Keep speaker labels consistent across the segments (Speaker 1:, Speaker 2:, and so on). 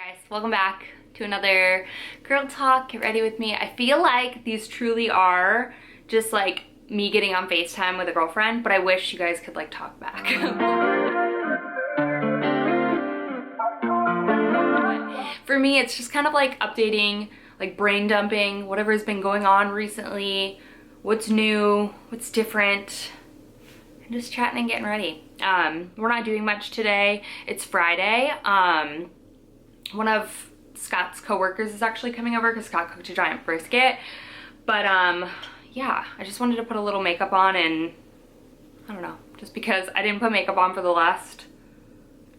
Speaker 1: Guys, welcome back to another girl talk. Get ready with me. I feel like these truly are just like me getting on FaceTime with a girlfriend, but I wish you guys could like talk back. For me, it's just kind of like updating, like brain dumping, whatever's been going on recently, what's new, what's different, and just chatting and getting ready. We're not doing much today. It's Friday. One of Scott's coworkers is actually coming over because Scott cooked a giant brisket. But yeah, I just wanted to put a little makeup on, and I don't know, just because I didn't put makeup on for the last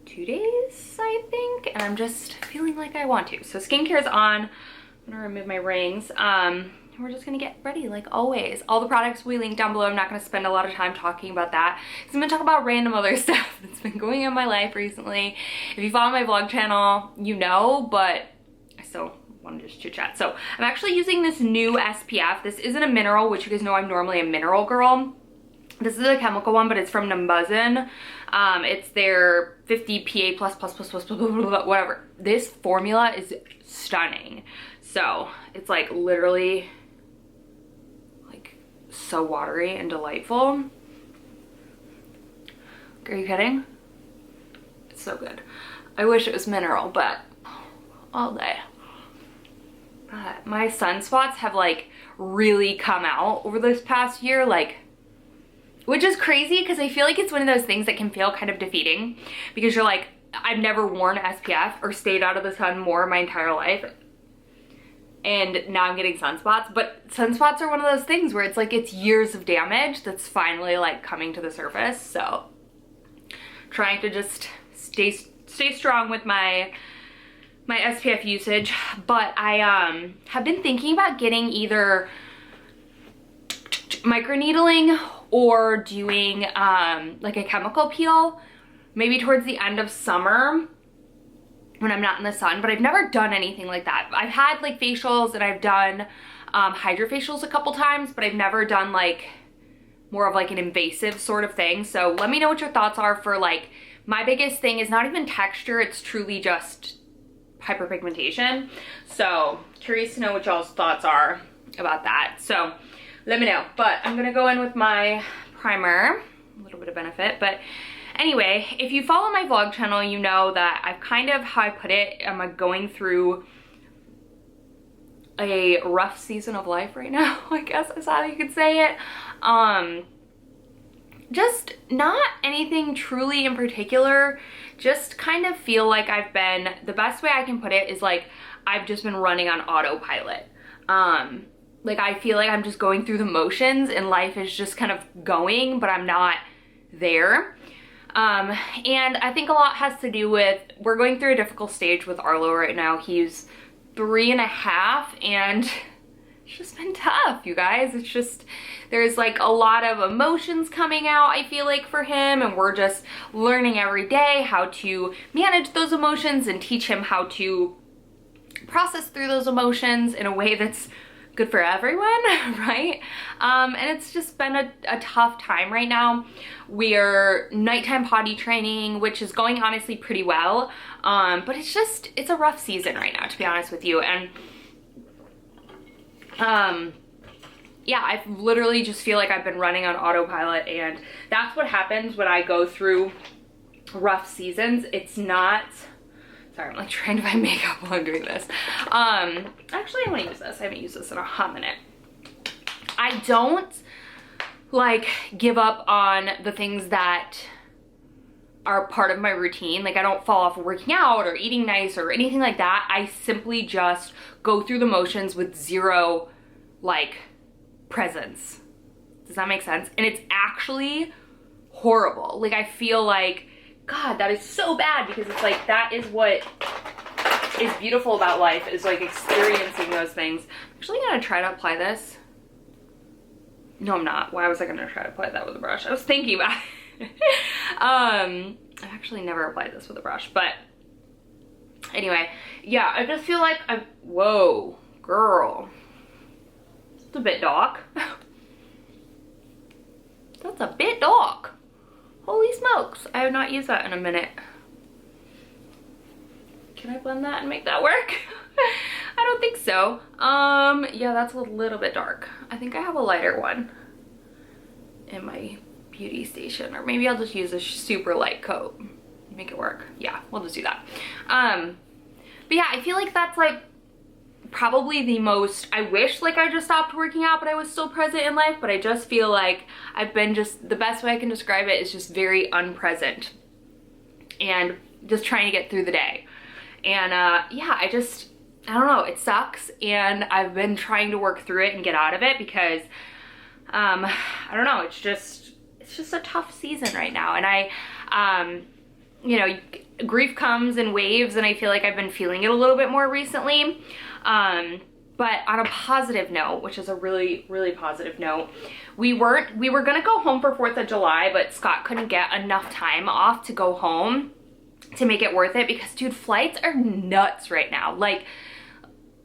Speaker 1: 2 days, I think, and I'm just feeling like I want to. So skincare is on. I'm gonna remove my rings. We're just gonna get ready like always. All the products we link down below. I'm not gonna spend a lot of time talking about that because I'm gonna talk about random other stuff that's been going on in my life recently. If you follow my vlog channel, you know, but I still want to just chit chat. So I'm actually using this new SPF. This isn't a mineral, which you guys know I'm normally a mineral girl. This is a chemical one, but it's from Numbuzin. It's their 50 PA++++, whatever. This formula is stunning. So it's like literally like so watery and delightful. Are you kidding? It's so good. I wish it was mineral, but all day. My sunspots have like really come out over this past year, like, which is crazy because I feel like it's one of those things that can feel kind of defeating because you're like, I've never worn SPF or stayed out of the sun more in my entire life. And now I'm getting sunspots, but sunspots are one of those things where it's like it's years of damage that's finally like coming to the surface. So trying to just stay strong with my SPF usage. But I have been thinking about getting either microneedling or doing like a chemical peel maybe towards the end of summer when I'm not in the sun, but I've never done anything like that. I've had like facials and I've done hydrofacials a couple times, but I've never done like more of like an invasive sort of thing. So let me know what your thoughts are for like, my biggest thing is not even texture, it's truly just hyperpigmentation. So curious to know what y'all's thoughts are about that. So let me know, but I'm gonna go in with my primer, a little bit of benefit, but anyway, if you follow my vlog channel, you know that I've kind of, how I put it, I'm going through a rough season of life right now, I guess is how you could say it. Just not anything truly in particular, just kind of feel like I've been, the best way I can put it is like, I've just been running on autopilot. Like I feel like I'm just going through the motions and life is just kind of going, but I'm not there. And I think a lot has to do with, we're going through a difficult stage with Arlo right now. He's 3.5 and it's just been tough, you guys. It's just, there's like a lot of emotions coming out, I feel like, for him, and we're just learning every day how to manage those emotions and teach him how to process through those emotions in a way that's good for everyone, right? And it's just been a tough time right now. We're nighttime potty training, which is going honestly pretty well, but it's just, it's a rough season right now, to be honest with you. And yeah, I literally just feel like I've been running on autopilot, and that's what happens when I go through rough seasons. It's not, sorry, I'm like trying to find makeup while I'm doing this. Actually, I want to use this. I haven't used this in a hot minute. I don't like give up on the things that are part of my routine. Like I don't fall off of working out or eating nice or anything like that. I simply just go through the motions with zero like presence. Does that make sense? And it's actually horrible. Like I feel like, God, that is so bad, because it's like, that is what is beautiful about life, is like experiencing those things. I'm actually gonna try to apply this. No, I'm not. Why was I gonna try to apply that with a brush? I was thinking about it. I've actually never applied this with a brush, but anyway, yeah, I just feel like I'm, whoa, girl. It's a bit dark. That's a bit dark. Holy smokes, I have not used that in a minute. Can I blend that and make that work? I don't think so. Yeah, that's a little bit dark. I think I have a lighter one in my beauty station, or maybe I'll just use a super light coat. Make it work. Yeah, we'll just do that. But yeah, I feel like that's like probably the most, I wish like I just stopped working out but I was still present in life, but I just feel like I've been just, the best way I can describe it is just very unpresent and just trying to get through the day. And yeah, I don't know, it sucks, and I've been trying to work through it and get out of it because I don't know, it's just a tough season right now. And you know, grief comes in waves, and I feel like I've been feeling it a little bit more recently. But on a positive note, which is a really, really positive note, we were gonna go home for 4th of July, but Scott couldn't get enough time off to go home to make it worth it because, dude, flights are nuts right now. Like,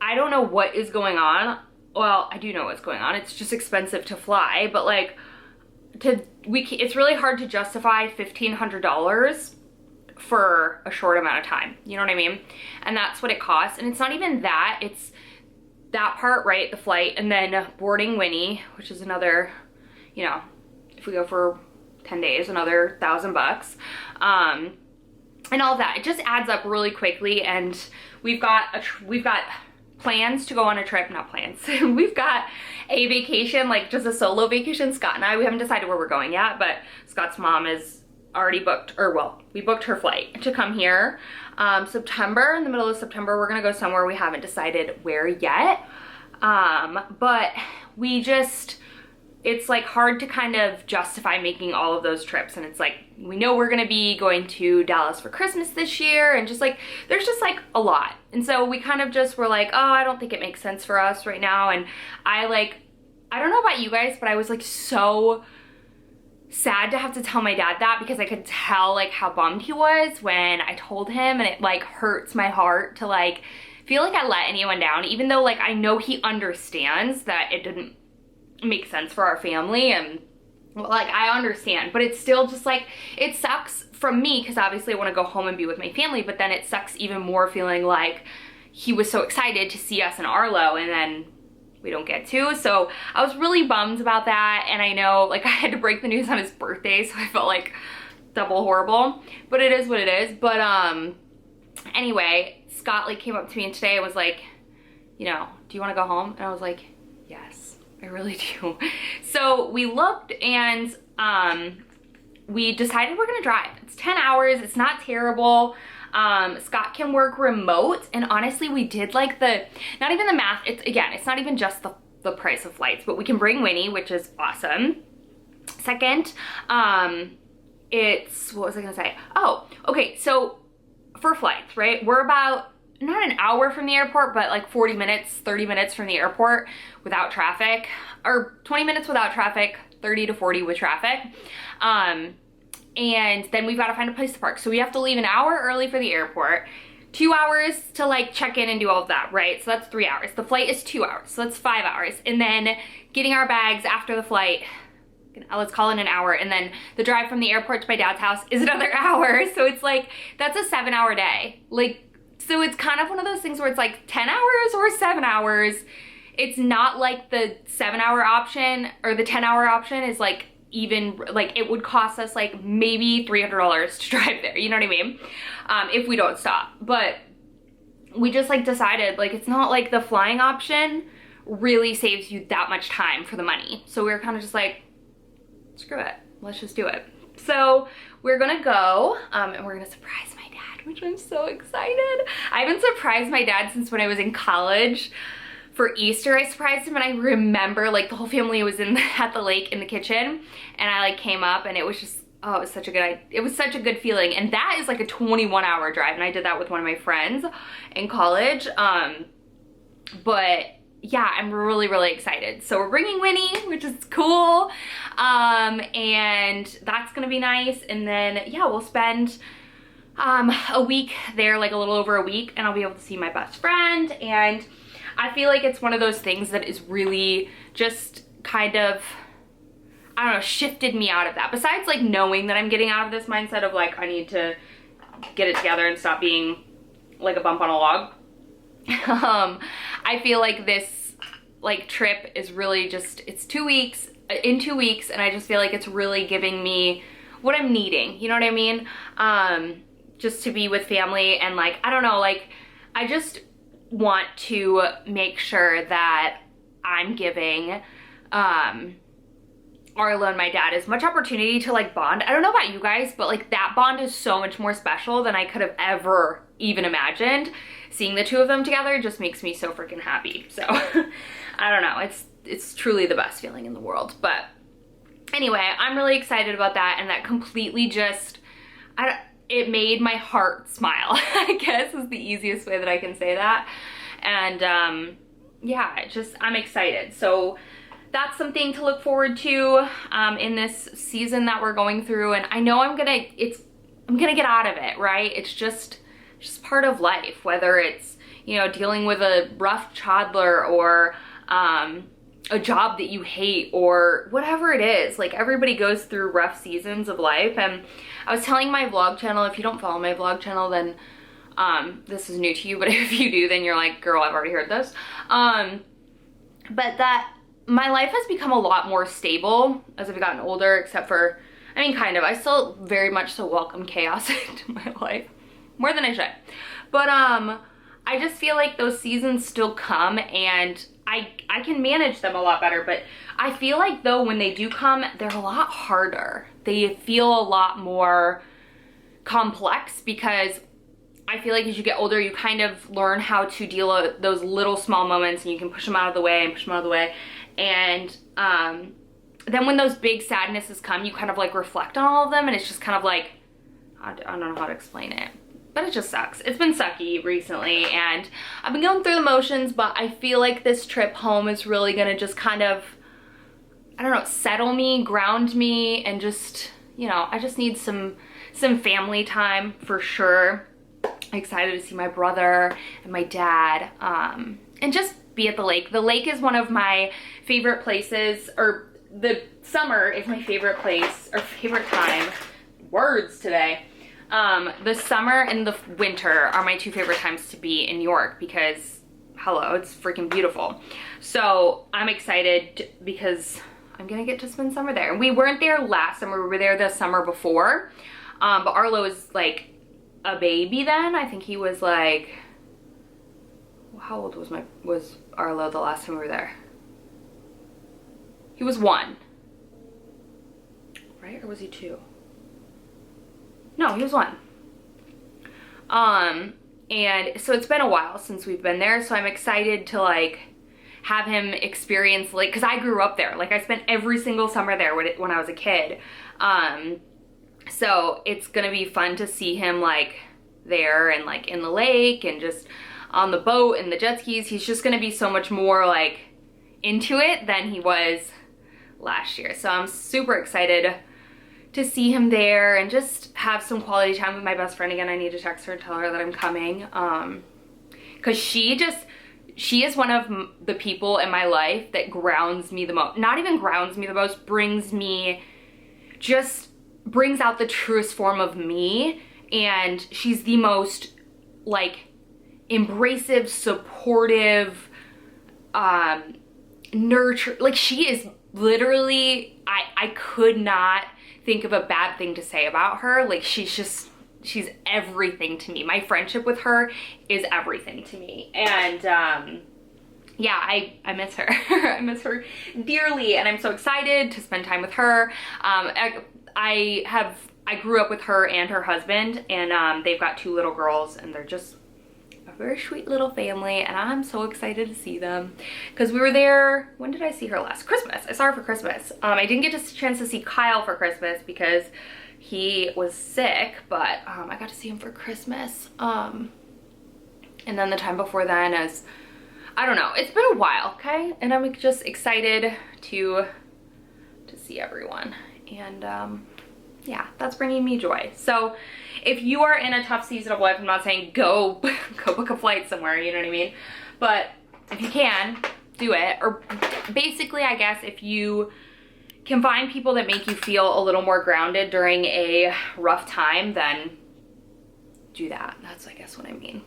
Speaker 1: I don't know what is going on. Well, I do know what's going on. It's just expensive to fly, but like, it's really hard to justify $1,500 for a short amount of time. You know what I mean? And that's what it costs. And it's not even that, it's that part, right? The flight, and then boarding Winnie, which is another, you know, if we go for 10 days, another $1,000. And all of that, it just adds up really quickly. And we've got plans to go on a trip, not plans. We've got a vacation, like just a solo vacation, Scott and I. We haven't decided where we're going yet, but Scott's mom is already booked, or well, we booked her flight to come here. September, in the middle of September, we're gonna go somewhere. We haven't decided where yet. But we just, it's like hard to kind of justify making all of those trips. And it's like, we know we're gonna be going to Dallas for Christmas this year, and just like, there's just like a lot. And so we kind of just were like, oh, I don't think it makes sense for us right now. And I don't know about you guys, but I was like so sad to have to tell my dad that, because I could tell like how bummed he was when I told him, and it like hurts my heart to like feel like I let anyone down, even though like I know he understands that it didn't make sense for our family, and like I understand, but it's still just like, it sucks from me because obviously I want to go home and be with my family, but then it sucks even more feeling like he was so excited to see us in Arlo and then we don't get to. So I was really bummed about that, and I know like I had to break the news on his birthday, so I felt like double horrible, but it is what it is. But anyway, Scott like came up to me and today was like, you know, do you want to go home? And I was like, yes, I really do. So we looked, and we decided we're gonna drive. It's 10 hours, it's not terrible. Scott can work remote, and honestly we did like not even the math, it's not even just the price of flights, but we can bring Winnie, which is awesome. Second, it's, what was I gonna say? Oh, okay, so for flights, right, we're about not an hour from the airport, but like 40 minutes, 30 minutes from the airport without traffic, or 20 minutes without traffic, 30 to 40 with traffic. And then we've got to find a place to park. So we have to leave an hour early for the airport, 2 hours to like check in and do all of that, right? So that's 3 hours. The flight is 2 hours, so that's 5 hours. And then getting our bags after the flight, let's call it an hour. And then the drive from the airport to my dad's house is another hour. So it's like, that's a 7-hour day. Like, so it's kind of one of those things where it's like 10 hours or 7 hours. It's not like the 7-hour option or the 10-hour option is like, even like it would cost us like maybe $300 to drive there, you know what I mean, if we don't stop. But we just like decided like it's not like the flying option really saves you that much time for the money, so we were kind of just like, screw it, let's just do it. So we're gonna go and we're gonna surprise my dad, which I'm so excited. I haven't surprised my dad since when I was in college. For Easter, I surprised him, and I remember like the whole family was at the lake in the kitchen, and I like came up, and it was just, oh, it was such a good feeling. And that is like a 21-hour drive, and I did that with one of my friends in college. But yeah, I'm really, really excited. So we're bringing Winnie, which is cool, and that's gonna be nice. And then yeah, we'll spend a week there, like a little over a week, and I'll be able to see my best friend. And I feel like it's one of those things that is really just kind of, I don't know, shifted me out of that. Besides like knowing that I'm getting out of this mindset of like, I need to get it together and stop being like a bump on a log. I feel like this like trip is really just, it's 2 weeks, in 2 weeks, and I just feel like it's really giving me what I'm needing, you know what I mean? Just to be with family, and like, I don't know, like, I just want to make sure that I'm giving Arlo and my dad as much opportunity to like bond. I don't know about you guys, but like that bond is so much more special than I could have ever even imagined. Seeing the two of them together just makes me so freaking happy. So I don't know, it's truly the best feeling in the world. But anyway, I'm really excited about that, and that completely just, it made my heart smile, I guess is the easiest way that I can say that. And yeah, I'm excited. So that's something to look forward to in this season that we're going through. And I know I'm gonna get out of it, right? It's just part of life, whether it's, you know, dealing with a rough toddler, or a job that you hate, or whatever it is. Like, everybody goes through rough seasons of life. And I was telling my vlog channel, if you don't follow my vlog channel, then this is new to you, but if you do, then you're like, girl, I've already heard this. But that my life has become a lot more stable as I've gotten older, except for, I mean, kind of, I still very much so welcome chaos into my life, more than I should. But I just feel like those seasons still come, and I can manage them a lot better. But I feel like, though, when they do come, they're a lot harder. They feel a lot more complex, because I feel like as you get older, you kind of learn how to deal with those little small moments, and you can push them out of the way and push them out of the way. And then when those big sadnesses come, you kind of like reflect on all of them, and it's just kind of like, I don't know how to explain it, but it just sucks. It's been sucky recently, and I've been going through the motions, but I feel like this trip home is really gonna just kind of, I don't know, settle me, ground me, and just, you know, I just need some family time for sure. I'm excited to see my brother and my dad, and just be at the lake. The lake is one of my favorite places, or the summer is my favorite place, or favorite time. Words today. The summer and the winter are my two favorite times to be in New York, because, hello, it's freaking beautiful. So I'm excited because I'm gonna get to spend summer there. We weren't there last summer, we were there the summer before. But Arlo was like a baby then. I think he was like, how old was Arlo the last time we were there? He was 1, right? Or was he 2? No, he was 1. And so it's been a while since we've been there, so I'm excited to like have him experience, like, because I grew up there. Like, I spent every single summer there when I was a kid. So it's gonna be fun to see him like there, and like in the lake, and just on the boat and the jet skis. He's just gonna be so much more like into it than he was last year. So I'm super excited to see him there and just have some quality time with my best friend again. I need to text her and tell her that I'm coming, because she is one of the people in my life that grounds me the most. Not even grounds me the most, brings out the truest form of me. And she's the most like embracive, supportive, nurture, like, she is literally, I could not think of a bad thing to say about her. Like, she's everything to me. My friendship with her is everything to me. And yeah, I miss her. I miss her dearly, and I'm so excited to spend time with her. I grew up with her and her husband, and they've got 2 little girls, and they're just a very sweet little family, and I'm so excited to see them. Because we were there, when did I see her last? Christmas. I saw her for Christmas. I didn't get a chance to see Kyle for Christmas because he was sick, but I got to see him for Christmas. And then the time before then, I don't know, it's been a while, okay? And I'm just excited to see everyone. And yeah, that's bringing me joy. So if you are in a tough season of life, I'm not saying go book a flight somewhere, you know what I mean? But if you can, do it. Or basically, I guess, if you can find people that make you feel a little more grounded during a rough time, then do that. That's, I guess, what I mean.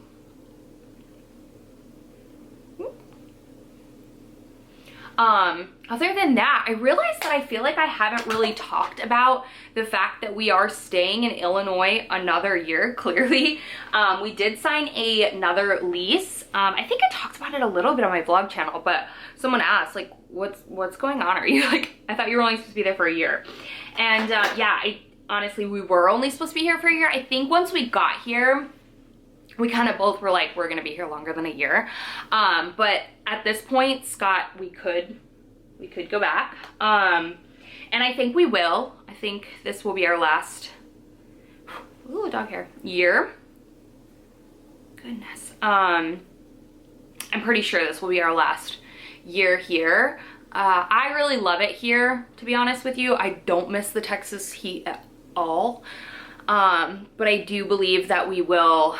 Speaker 1: Other than that, I realized that I feel like I haven't really talked about the fact that we are staying in Illinois another year, clearly. We did sign another lease. I think I talked about it a little bit on my vlog channel, but someone asked, like, what's going on? Are you like, I thought you were only supposed to be there for a year. And yeah, honestly, we were only supposed to be here for a year. I think once we got here, we kind of both were like, we're gonna be here longer than a year. But at this point, Scott, we could go back. And I think we will. I think this will be our last, ooh, dog hair, year. Goodness. I'm pretty sure this will be our last year here. I really love it here, to be honest with you. I don't miss the Texas heat at all. But I do believe that we will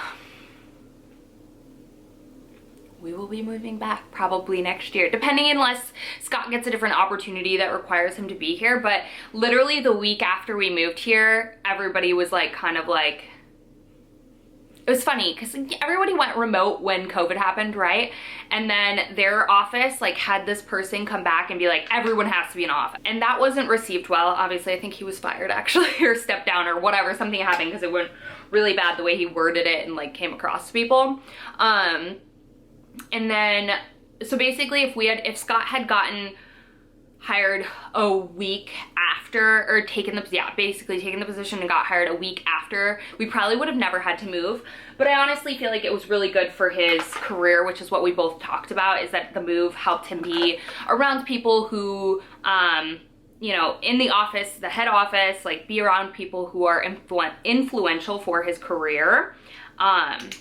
Speaker 1: be moving back probably next year, depending, unless Scott gets a different opportunity that requires him to be here. But literally the week after we moved here, everybody was like, kind of like, it was funny because everybody went remote when COVID happened, right? And then their office like had this person come back and be like, everyone has to be in office. And that wasn't received well. Obviously, I think he was fired actually, or stepped down or whatever, something happened, because it went really bad the way he worded it and like came across to people. And then, so basically if Scott had gotten hired a week after, or taken the position and got hired a week after, we probably would have never had to move. But I honestly feel like it was really good for his career, which is what we both talked about, is that the move helped him be around people who, you know, in the office, the head office, like be around people who are influential for his career.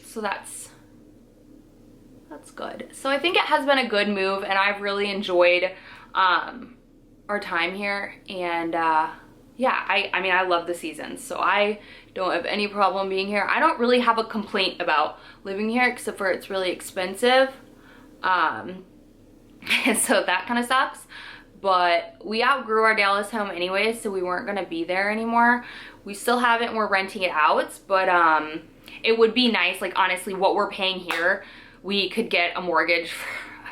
Speaker 1: So that's good. So I think it has been a good move, and I've really enjoyed our time here. And yeah, I mean, I love the seasons, so I don't have any problem being here. I don't really have a complaint about living here, except for it's really expensive. So that kind of sucks. But we outgrew our Dallas home anyway, so we weren't gonna be there anymore. We still have it and we're renting it out, but it would be nice, like honestly, what we're paying here, we could get a mortgage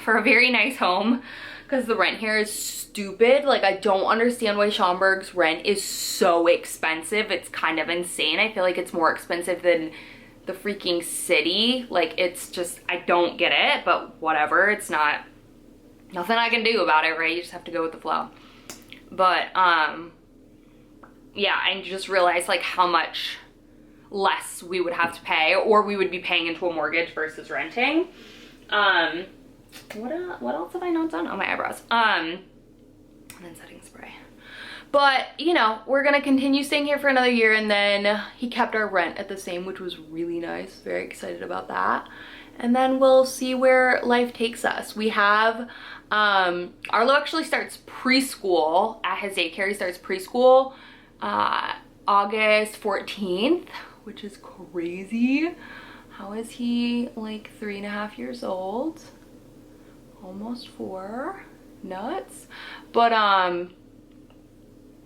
Speaker 1: for a very nice home, because the rent here is stupid. Like, I don't understand why Schaumburg's rent is so expensive. It's kind of insane. I feel like it's more expensive than the freaking city. Like, it's just, I don't get it, but whatever. It's not, nothing I can do about it, right? You just have to go with the flow. But yeah, I just realized like how much less we would have to pay, or we would be paying into a mortgage versus renting. What else have I not done? Oh, my eyebrows. And then setting spray. But, you know, we're gonna continue staying here for another year, and then he kept our rent at the same, which was really nice. Very excited about that. And then we'll see where life takes us. We have, Arlo actually starts preschool at his daycare. He starts preschool August 14th, which is crazy. How is he like 3.5 years old? Almost 4. Nuts. But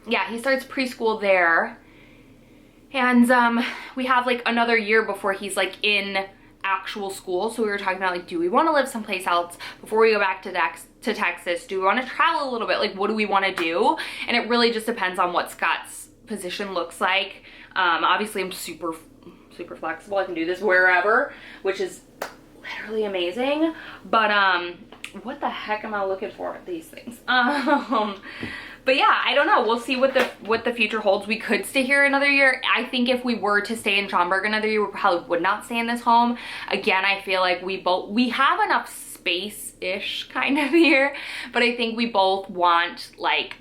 Speaker 1: yeah, he starts preschool there. And we have like another year before he's like in actual school. So we were talking about like, do we want to live someplace else before we go back to Texas? Do we want to travel a little bit? Like, what do we want to do? And it really just depends on what Scott's position looks like. Obviously I'm super flexible. I can do this wherever, which is literally amazing. But what the heck am I looking for? These things. But yeah, I don't know. We'll see what the future holds. We could stay here another year. I think if we were to stay in Schaumburg another year, we probably would not stay in this home. Again, I feel like we have enough space-ish kind of here, but I think we both want like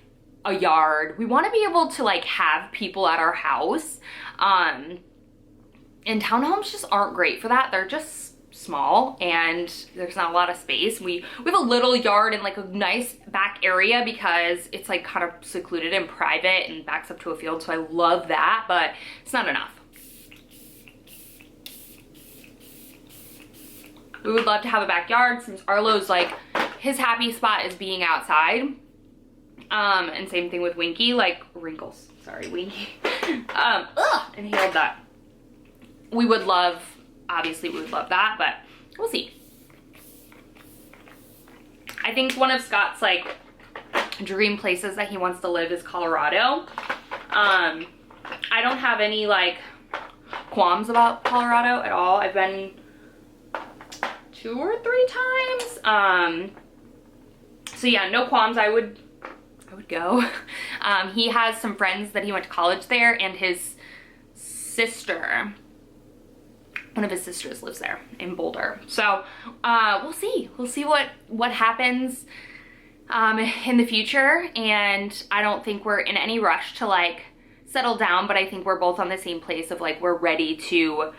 Speaker 1: a yard. We want to be able to like have people at our house. And townhomes just aren't great for that. They're just small and there's not a lot of space. We have a little yard and like a nice back area because it's like kind of secluded and private and backs up to a field, so I love that, but it's not enough. We would love to have a backyard since Arlo's like, his happy spot is being outside. And same thing with Winky, like Wrinkles, sorry, Winky. Inhaled that. We would love, obviously we would love that, but we'll see. I think one of Scott's like dream places that he wants to live is Colorado. I don't have any like qualms about Colorado at all. I've been 2 or 3 times. So yeah, no qualms. I would go. He has some friends that he went to college there, and his sister, one of his sisters lives there in Boulder. So we'll see what happens in the future. And I don't think we're in any rush to like settle down, but I think we're both on the same place of like we're ready to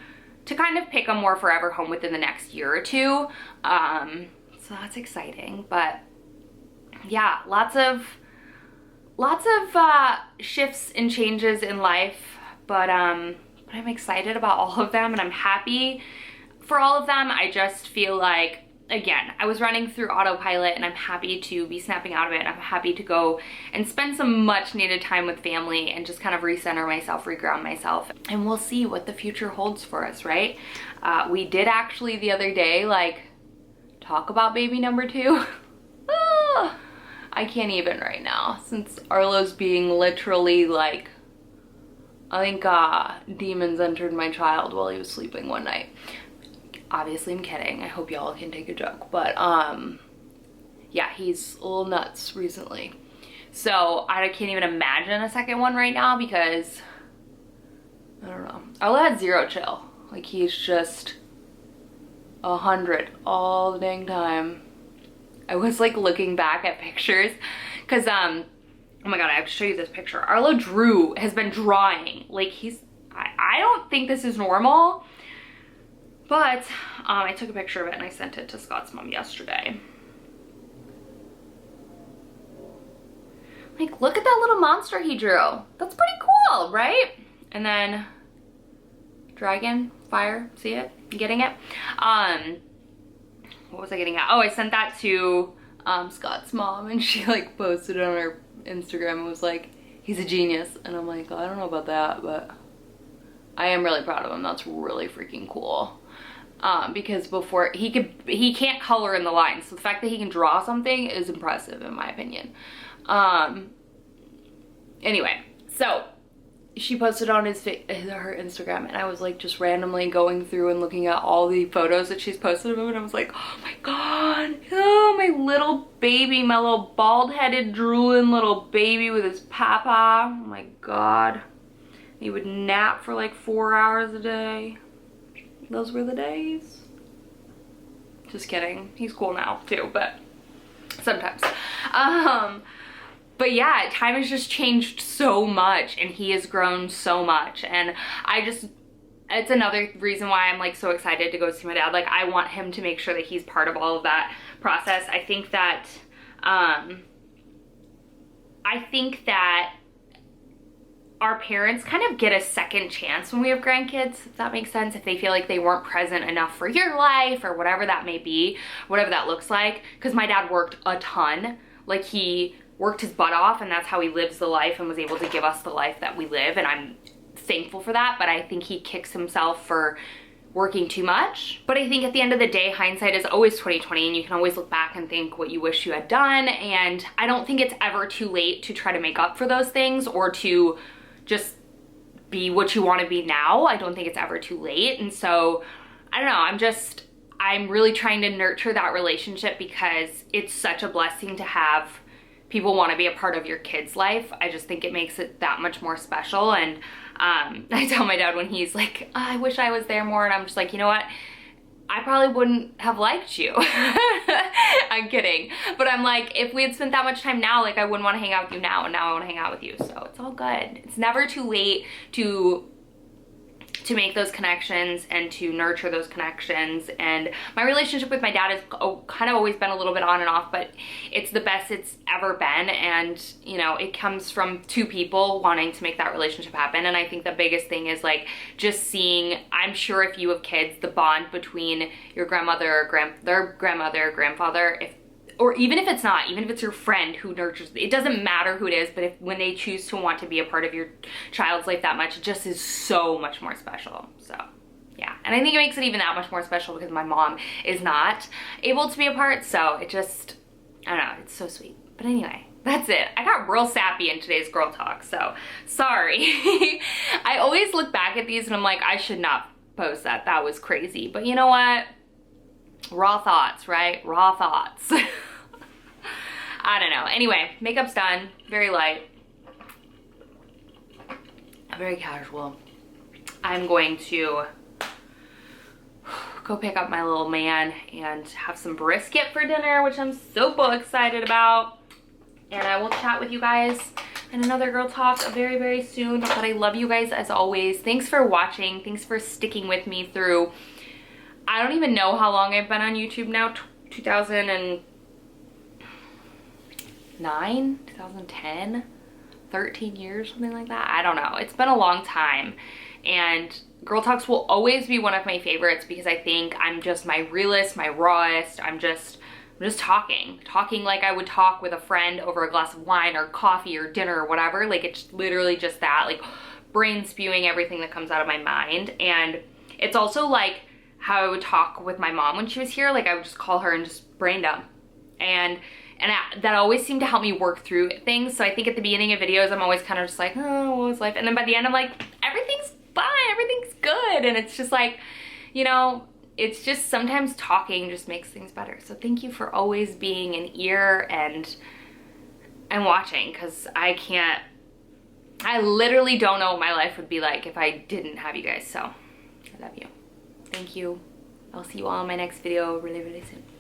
Speaker 1: kind of pick a more forever home within the next year or two. So that's exciting. But yeah, lots of shifts and changes in life, but I'm excited about all of them, and I'm happy for all of them. I just feel like, again, I was running through autopilot, and I'm happy to be snapping out of it. I'm happy to go and spend some much needed time with family and just kind of recenter myself, reground myself, and we'll see what the future holds for us, right? We did actually the other day like talk about baby number 2. I can't even right now, since Arlo's being literally like, I think demons entered my child while he was sleeping one night. Obviously I'm kidding. I hope y'all can take a joke, but yeah, he's a little nuts recently. So I can't even imagine a second one right now because I don't know. Arlo had 0 chill. Like he's just 100 all the dang time. I was like looking back at pictures because oh my god, I have to show you this picture. Arlo has been drawing like I don't think this is normal, but I took a picture of it and I sent it to Scott's mom yesterday. Like, look at that little monster he drew. That's pretty cool, right? And then dragon, fire, see it? You getting it? What was I getting at? Oh, I sent that to Scott's mom, and she like posted it on her Instagram and was like, he's a genius. And I'm like, oh, I don't know about that, but I am really proud of him. That's really freaking cool. Because before he can't color in the lines, so the fact that he can draw something is impressive in my opinion. Anyway, so she posted on her Instagram, and I was like just randomly going through and looking at all the photos that she's posted of him, and I was like, oh my god, oh my little baby, my little bald-headed drooling little baby with his papa. Oh my god, he would nap for like 4 hours a day. Those were the days. Just kidding, he's cool now too, but sometimes. But yeah, time has just changed so much, and he has grown so much, and it's another reason why I'm like so excited to go see my dad. Like, I want him to make sure that he's part of all of that process. I think that our parents kind of get a second chance when we have grandkids, if that makes sense, if they feel like they weren't present enough for your life or whatever that may be, whatever that looks like. Because my dad worked a ton. Like, he worked his butt off, and that's how he lives the life and was able to give us the life that we live, and I'm thankful for that. But I think he kicks himself for working too much. But I think at the end of the day, hindsight is always 20/20, and you can always look back and think what you wish you had done. And I don't think it's ever too late to try to make up for those things or to just be what you want to be now. I don't think it's ever too late. And so I don't know, I'm really trying to nurture that relationship, because it's such a blessing to have people want to be a part of your kid's life. I just think it makes it that much more special. And I tell my dad when he's like, oh, I wish I was there more, and I'm just like, you know what, I probably wouldn't have liked you. I'm kidding. But I'm like, if we had spent that much time now, like, I wouldn't want to hang out with you now, and now I want to hang out with you. So it's all good. It's never too late to make those connections and to nurture those connections. And my relationship with my dad has kind of always been a little bit on and off, but it's the best it's ever been. And you know, it comes from 2 people wanting to make that relationship happen. And I think the biggest thing is like just seeing, I'm sure if you have kids, the bond between your grandmother or their grandmother or grandfather, or even if it's not, even if it's your friend who nurtures, it doesn't matter who it is, but when they choose to want to be a part of your child's life that much, it just is so much more special. So yeah, and I think it makes it even that much more special because my mom is not able to be a part, so it just, I don't know, it's so sweet. But anyway, that's it. I got real sappy in today's girl talk, so sorry. I always look back at these and I'm like, I should not post that. That was crazy. But you know what? Raw thoughts, right? Raw thoughts. I don't know. Anyway, makeup's done. Very light. Very casual. I'm going to go pick up my little man and have some brisket for dinner, which I'm super excited about. And I will chat with you guys in another girl talk very, very soon. But I love you guys as always. Thanks for watching. Thanks for sticking with me through, I don't even know how long I've been on YouTube now. 2009, 2010, 13 years, something like that. I don't know. It's been a long time. And Girl Talks will always be one of my favorites because I think I'm just my realest, my rawest. I'm just talking like I would talk with a friend over a glass of wine or coffee or dinner or whatever. Like, it's literally just that, like, brain spewing everything that comes out of my mind. And it's also like how I would talk with my mom when she was here. Like, I would just call her and just brain dump. And that always seemed to help me work through things. So I think at the beginning of videos, I'm always kind of just like, oh, what was life? And then by the end, I'm like, everything's fine, everything's good. And it's just like, you know, it's just sometimes talking just makes things better. So thank you for always being an ear and watching, because I literally don't know what my life would be like if I didn't have you guys. So I love you. Thank you. I'll see you all in my next video really, really soon.